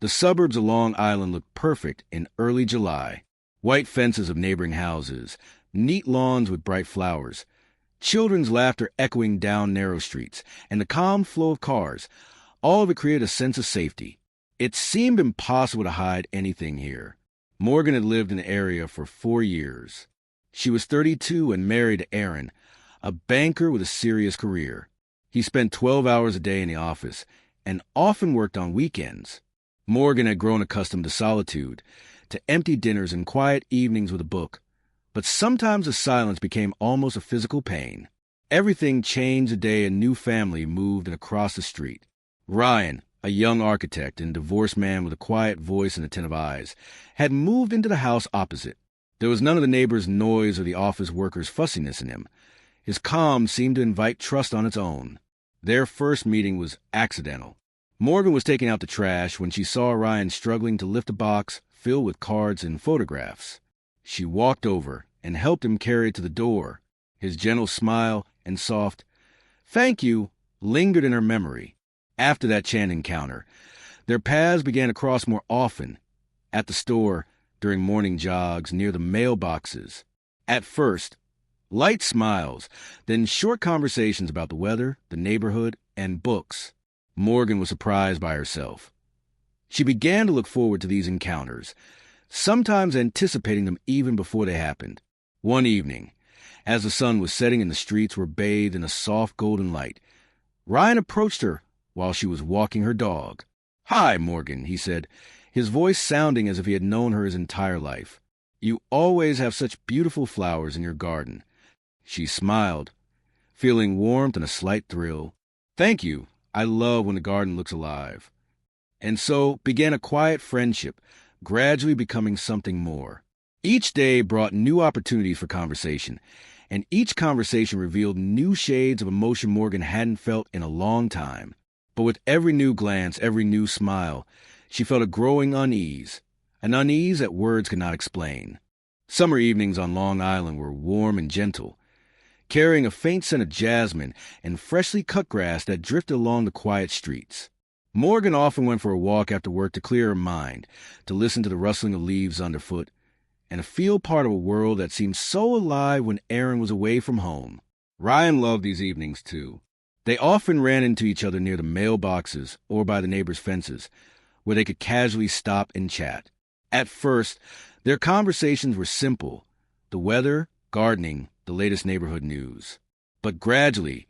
The suburbs along Island looked perfect in early July. White fences of neighboring houses, neat lawns with bright flowers, children's laughter echoing down narrow streets, and the calm flow of cars. All of it created a sense of safety. It seemed impossible to hide anything here. Morgan had lived in the area for 4 years. She was 32 and married to Aaron, a banker with a serious career. He spent 12 hours a day in the office and often worked on weekends. Morgan had grown accustomed to solitude, to empty dinners and quiet evenings with a book. But sometimes the silence became almost a physical pain. Everything changed the day a new family moved in across the street. Ryan, a young architect and divorced man with a quiet voice and attentive eyes, had moved into the house opposite. There was none of the neighbors' noise or the office workers' fussiness in him. His calm seemed to invite trust on its own. Their first meeting was accidental. Morgan was taking out the trash when she saw Ryan struggling to lift a box filled with cards and photographs. She walked over and helped him carry it to the door. His gentle smile and soft, "Thank you," lingered in her memory. After that chance encounter, their paths began to cross more often, at the store, during morning jogs, near the mailboxes. At first, light smiles, then short conversations about the weather, the neighborhood, and books. Morgan was surprised by herself. She began to look forward to these encounters, sometimes anticipating them even before they happened. One evening, as the sun was setting and the streets were bathed in a soft golden light, Ryan approached her while she was walking her dog. "Hi, Morgan," he said, his voice sounding as if he had known her his entire life. "You always have such beautiful flowers in your garden." She smiled, feeling warmth and a slight thrill. "Thank you. I love when the garden looks alive." And so began a quiet friendship, gradually becoming something more. Each day brought new opportunities for conversation, and each conversation revealed new shades of emotion Morgan hadn't felt in a long time. But with every new glance, every new smile, she felt a growing unease, an unease that words could not explain. Summer evenings on Long Island were warm and gentle, carrying a faint scent of jasmine and freshly cut grass that drifted along the quiet streets. Morgan often went for a walk after work to clear her mind, to listen to the rustling of leaves underfoot, and to feel part of a world that seemed so alive when Aaron was away from home. Ryan loved these evenings, too. They often ran into each other near the mailboxes or by the neighbors' fences, where they could casually stop and chat. At first, their conversations were simple: the weather, gardening, the latest neighborhood news. But gradually,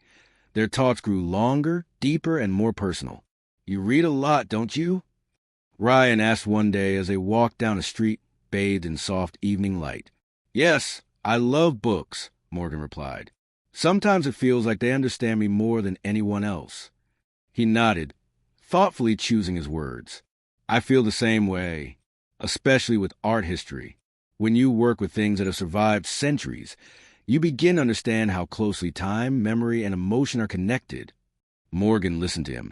their talks grew longer, deeper, and more personal. "You read a lot, don't you?" Ryan asked one day as they walked down a street bathed in soft evening light. "Yes, I love books," Morgan replied. "Sometimes it feels like they understand me more than anyone else." He nodded, thoughtfully choosing his words. "I feel the same way, especially with art history. When you work with things that have survived centuries, you begin to understand how closely time, memory, and emotion are connected." Morgan listened to him,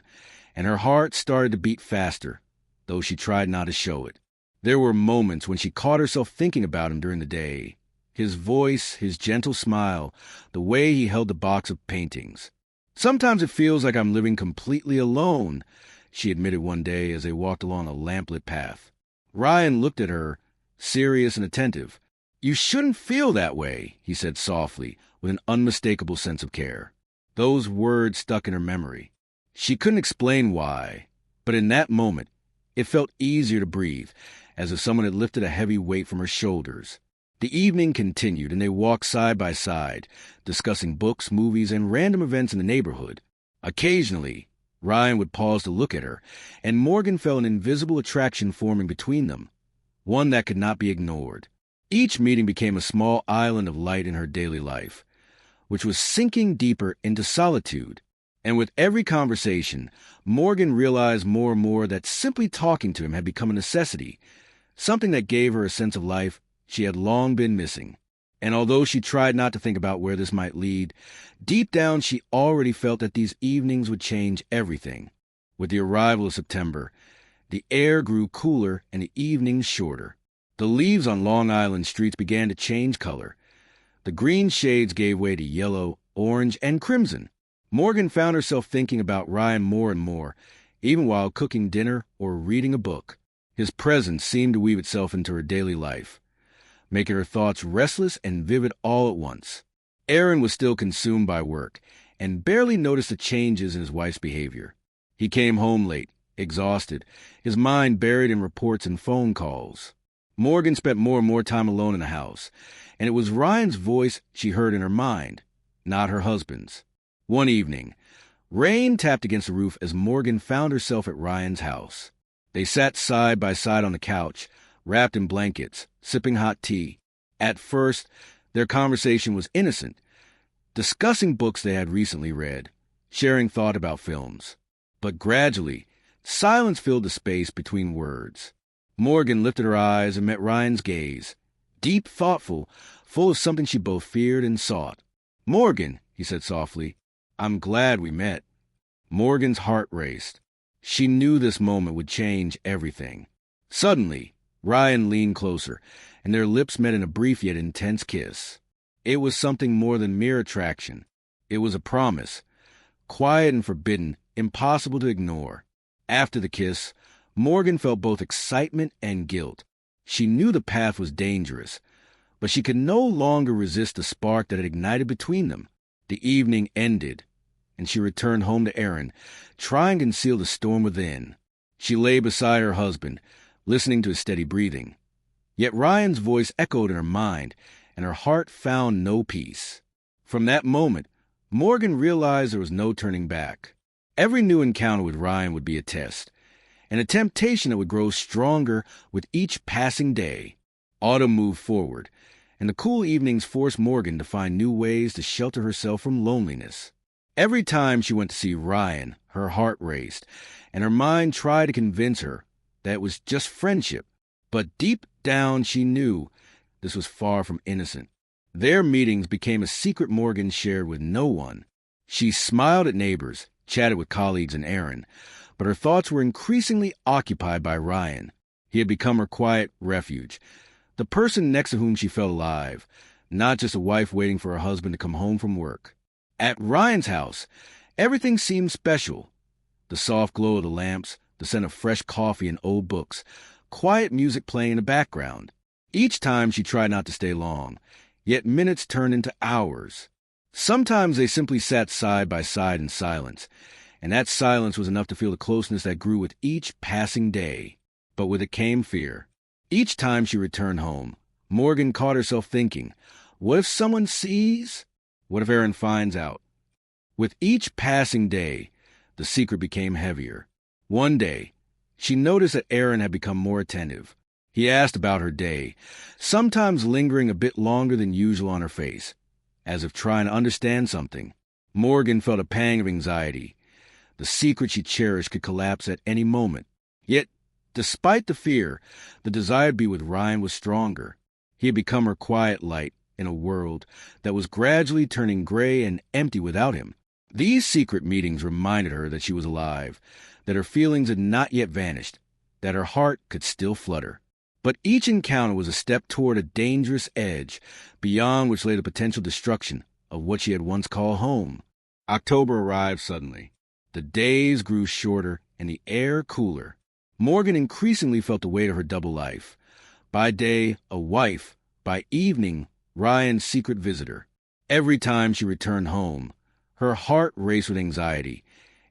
and her heart started to beat faster, though she tried not to show it. There were moments when she caught herself thinking about him during the day. His voice, his gentle smile, the way he held the box of paintings. "Sometimes it feels like I'm living completely alone," she admitted one day as they walked along a lamplit path. Ryan looked at her, serious and attentive. "You shouldn't feel that way," he said softly, with an unmistakable sense of care. Those words stuck in her memory. She couldn't explain why, but in that moment, it felt easier to breathe, as if someone had lifted a heavy weight from her shoulders. The evening continued, and they walked side by side, discussing books, movies, and random events in the neighborhood. Occasionally, Ryan would pause to look at her, and Morgan felt an invisible attraction forming between them, one that could not be ignored. Each meeting became a small island of light in her daily life, which was sinking deeper into solitude. And with every conversation, Morgan realized more and more that simply talking to him had become a necessity, something that gave her a sense of life she had long been missing. And although she tried not to think about where this might lead, deep down she already felt that these evenings would change everything. With the arrival of September, the air grew cooler and the evenings shorter. The leaves on Long Island streets began to change color. The green shades gave way to yellow, orange, and crimson. Morgan found herself thinking about Ryan more and more, even while cooking dinner or reading a book. His presence seemed to weave itself into her daily life, making her thoughts restless and vivid all at once. Aaron was still consumed by work and barely noticed the changes in his wife's behavior. He came home late, exhausted, his mind buried in reports and phone calls. Morgan spent more and more time alone in the house, and it was Ryan's voice she heard in her mind, not her husband's. One evening, rain tapped against the roof as Morgan found herself at Ryan's house. They sat side by side on the couch, wrapped in blankets, sipping hot tea. At first, their conversation was innocent, discussing books they had recently read, sharing thought about films. But gradually, silence filled the space between words. Morgan lifted her eyes and met Ryan's gaze, deep, thoughtful, full of something she both feared and sought. "Morgan," he said softly, "I'm glad we met." Morgan's heart raced. She knew this moment would change everything. Suddenly, Ryan leaned closer, and their lips met in a brief yet intense kiss. It was something more than mere attraction. It was a promise, quiet and forbidden, impossible to ignore. After the kiss, Morgan felt both excitement and guilt. She knew the path was dangerous, but she could no longer resist the spark that had ignited between them. The evening ended, and she returned home to Aaron, trying to conceal the storm within. She lay beside her husband, listening to his steady breathing. Yet Ryan's voice echoed in her mind, and her heart found no peace. From that moment, Morgan realized there was no turning back. Every new encounter with Ryan would be a test, and a temptation that would grow stronger with each passing day. Autumn moved forward, and the cool evenings forced Morgan to find new ways to shelter herself from loneliness. Every time she went to see Ryan, her heart raced, and her mind tried to convince her that it was just friendship. But deep down she knew this was far from innocent. Their meetings became a secret Morgan shared with no one. She smiled at neighbors, chatted with colleagues and Aaron, but her thoughts were increasingly occupied by Ryan. He had become her quiet refuge, the person next to whom she felt alive, not just a wife waiting for her husband to come home from work. At Ryan's house, everything seemed special. The soft glow of the lamps, the scent of fresh coffee and old books, quiet music playing in the background. Each time she tried not to stay long, yet minutes turned into hours. Sometimes they simply sat side by side in silence, and that silence was enough to feel the closeness that grew with each passing day. But with it came fear. Each time she returned home, Morgan caught herself thinking, what if someone sees? What if Aaron finds out? With each passing day, the secret became heavier. One day, she noticed that Aaron had become more attentive. He asked about her day, sometimes lingering a bit longer than usual on her face, as if trying to understand something. Morgan felt a pang of anxiety. The secret she cherished could collapse at any moment. Yet, despite the fear, the desire to be with Ryan was stronger. He had become her quiet light in a world that was gradually turning gray and empty without him. These secret meetings reminded her that she was alive, that her feelings had not yet vanished, that her heart could still flutter. But each encounter was a step toward a dangerous edge, beyond which lay the potential destruction of what she had once called home. October arrived suddenly. The days grew shorter and the air cooler. Morgan increasingly felt the weight of her double life. By day, a wife. By evening, Ryan's secret visitor. Every time she returned home, her heart raced with anxiety,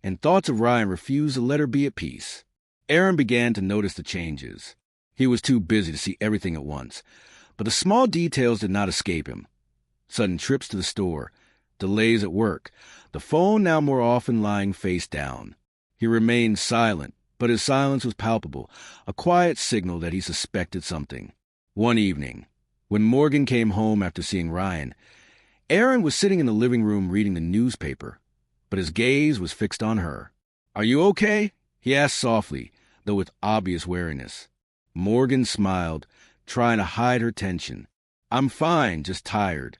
and thoughts of Ryan refused to let her be at peace. Aaron began to notice the changes. He was too busy to see everything at once, but the small details did not escape him. Sudden trips to the store, delays at work, the phone now more often lying face down. He remained silent, but his silence was palpable, a quiet signal that he suspected something. One evening, when Morgan came home after seeing Ryan, Aaron was sitting in the living room reading the newspaper, but his gaze was fixed on her. "Are you okay?" he asked softly, though with obvious wariness. Morgan smiled, trying to hide her tension. "I'm fine, just tired."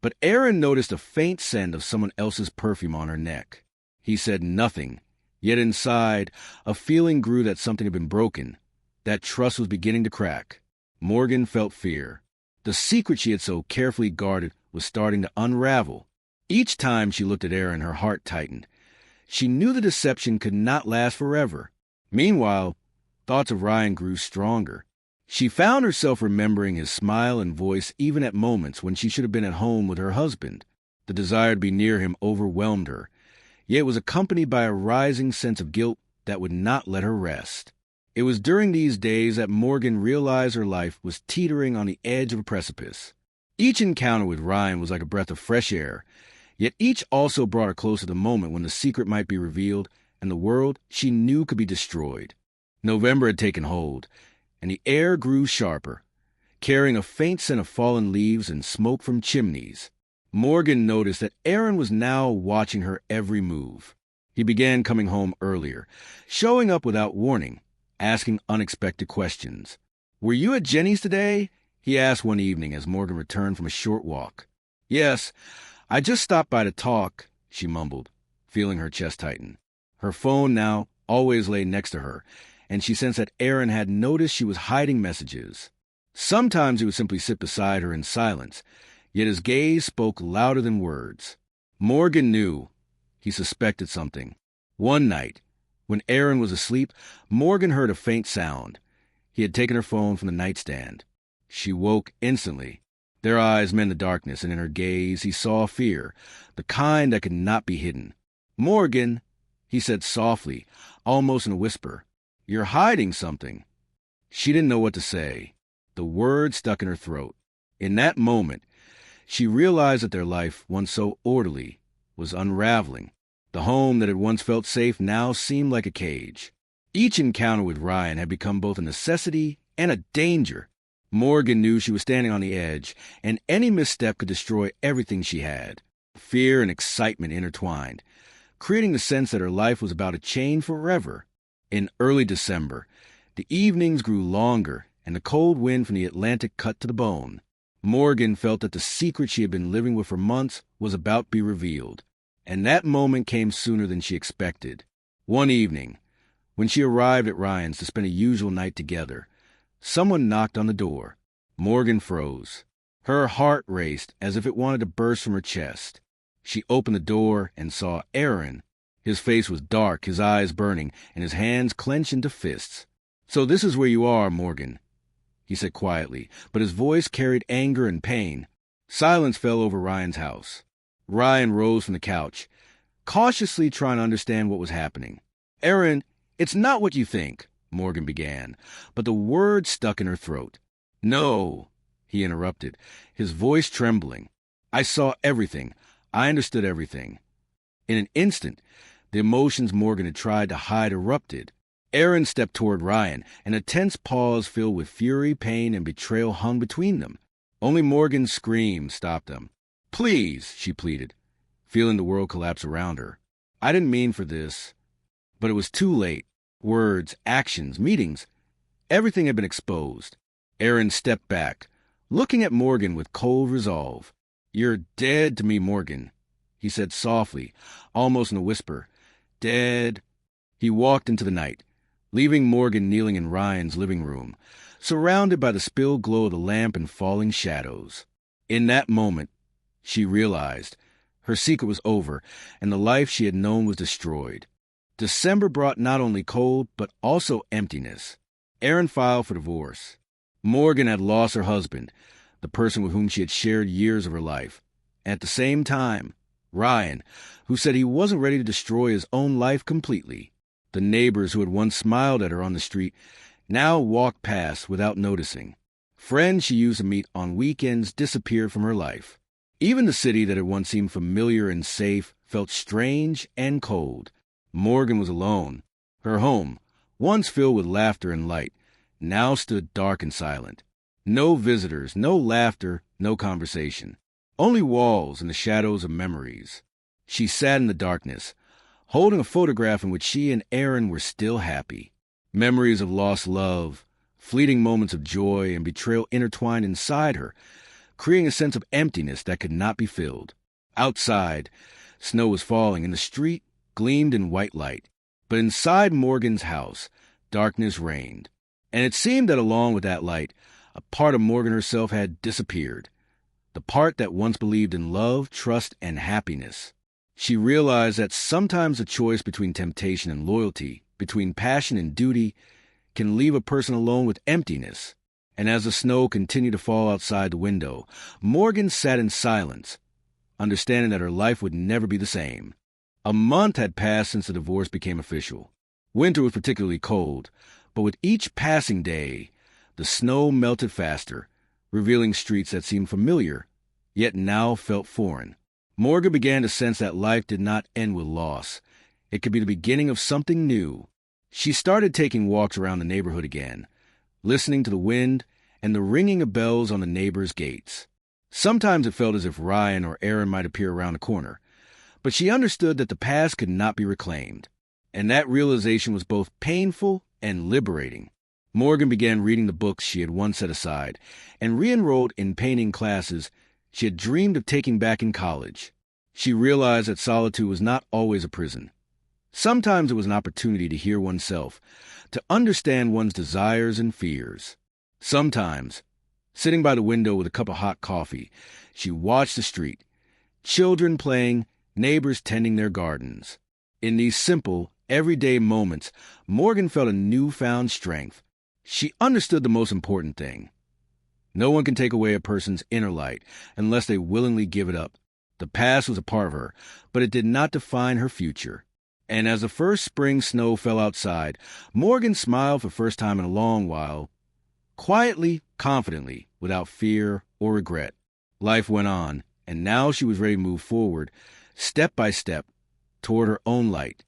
But Aaron noticed a faint scent of someone else's perfume on her neck. He said nothing, yet inside, a feeling grew that something had been broken, that trust was beginning to crack. Morgan felt fear. The secret she had so carefully guarded was starting to unravel. Each time she looked at Aaron, her heart tightened. She knew the deception could not last forever. Meanwhile, thoughts of Ryan grew stronger. She found herself remembering his smile and voice even at moments when she should have been at home with her husband. The desire to be near him overwhelmed her, yet it was accompanied by a rising sense of guilt that would not let her rest. It was during these days that Morgan realized her life was teetering on the edge of a precipice. Each encounter with Ryan was like a breath of fresh air, yet each also brought her closer to the moment when the secret might be revealed and the world she knew could be destroyed. November had taken hold, and the air grew sharper, carrying a faint scent of fallen leaves and smoke from chimneys. Morgan noticed that Aaron was now watching her every move. He began coming home earlier, showing up without warning, asking unexpected questions. "Were you at Jenny's today?" he asked one evening as Morgan returned from a short walk. "Yes, I just stopped by to talk," she mumbled, feeling her chest tighten. Her phone now always lay next to her, and she sensed that Aaron had noticed she was hiding messages. Sometimes he would simply sit beside her in silence, yet his gaze spoke louder than words. Morgan knew. He suspected something. One night, when Aaron was asleep, Morgan heard a faint sound. He had taken her phone from the nightstand. She woke instantly. Their eyes met in the darkness, and in her gaze he saw fear, the kind that could not be hidden. "Morgan," he said softly, almost in a whisper, "you're hiding something." She didn't know what to say. The words stuck in her throat. In that moment, she realized that their life, once so orderly, was unraveling. The home that had once felt safe now seemed like a cage. Each encounter with Ryan had become both a necessity and a danger. Morgan knew she was standing on the edge, and any misstep could destroy everything she had. Fear and excitement intertwined, creating the sense that her life was about to change forever. In early December, the evenings grew longer, and the cold wind from the Atlantic cut to the bone. Morgan felt that the secret she had been living with for months was about to be revealed, and that moment came sooner than she expected. One evening, when she arrived at Ryan's to spend a usual night together, someone knocked on the door. Morgan froze. Her heart raced as if it wanted to burst from her chest. She opened the door and saw Aaron. His face was dark, his eyes burning, and his hands clenched into fists. "So this is where you are, Morgan," he said quietly, but his voice carried anger and pain. Silence fell over Ryan's house. Ryan rose from the couch, cautiously trying to understand what was happening. "Aaron, it's not what you think," Morgan began, but the words stuck in her throat. "No," he interrupted, his voice trembling. "I saw everything. I understood everything." In an instant, the emotions Morgan had tried to hide erupted. Aaron stepped toward Ryan, and a tense pause filled with fury, pain, and betrayal hung between them. Only Morgan's scream stopped them. "Please," she pleaded, feeling the world collapse around her. "I didn't mean for this." But it was too late. Words, actions, meetings, everything had been exposed. Aaron stepped back, looking at Morgan with cold resolve. "You're dead to me, Morgan," he said softly, almost in a whisper. "Dead." He walked into the night, leaving Morgan kneeling in Ryan's living room, surrounded by the spilled glow of the lamp and falling shadows. In that moment, she realized her secret was over, and the life she had known was destroyed. December brought not only cold, but also emptiness. Aaron filed for divorce. Morgan had lost her husband, the person with whom she had shared years of her life. And at the same time, Ryan, who said he wasn't ready to destroy his own life completely. The neighbors who had once smiled at her on the street now walked past without noticing. Friends she used to meet on weekends disappeared from her life. Even the city that had once seemed familiar and safe felt strange and cold. Morgan was alone. Her home, once filled with laughter and light, now stood dark and silent. No visitors, no laughter, no conversation. Only walls and the shadows of memories. She sat in the darkness, holding a photograph in which she and Aaron were still happy. Memories of lost love, fleeting moments of joy and betrayal intertwined inside her, creating a sense of emptiness that could not be filled. Outside, snow was falling, and the street gleamed in white light. But inside Morgan's house, darkness reigned. And it seemed that along with that light, a part of Morgan herself had disappeared. The part that once believed in love, trust, and happiness. She realized that sometimes the choice between temptation and loyalty, between passion and duty, can leave a person alone with emptiness. And as the snow continued to fall outside the window, Morgan sat in silence, understanding that her life would never be the same. A month had passed since the divorce became official. Winter was particularly cold, but with each passing day, the snow melted faster, revealing streets that seemed familiar, yet now felt foreign. Morgan began to sense that life did not end with loss. It could be the beginning of something new. She started taking walks around the neighborhood again, listening to the wind and the ringing of bells on the neighbors' gates. Sometimes it felt as if Ryan or Aaron might appear around the corner, but she understood that the past could not be reclaimed, and that realization was both painful and liberating. Morgan began reading the books she had once set aside and re-enrolled in painting classes she had dreamed of taking back in college. She realized that solitude was not always a prison. Sometimes it was an opportunity to hear oneself, to understand one's desires and fears. Sometimes, sitting by the window with a cup of hot coffee, she watched the street, children playing, neighbors tending their gardens. In these simple, everyday moments, Morgan felt a newfound strength. She understood the most important thing. No one can take away a person's inner light unless they willingly give it up. The past was a part of her, but it did not define her future. And as the first spring snow fell outside, Morgan smiled for the first time in a long while, quietly, confidently, without fear or regret. Life went on, and now she was ready to move forward, step by step, toward her own light.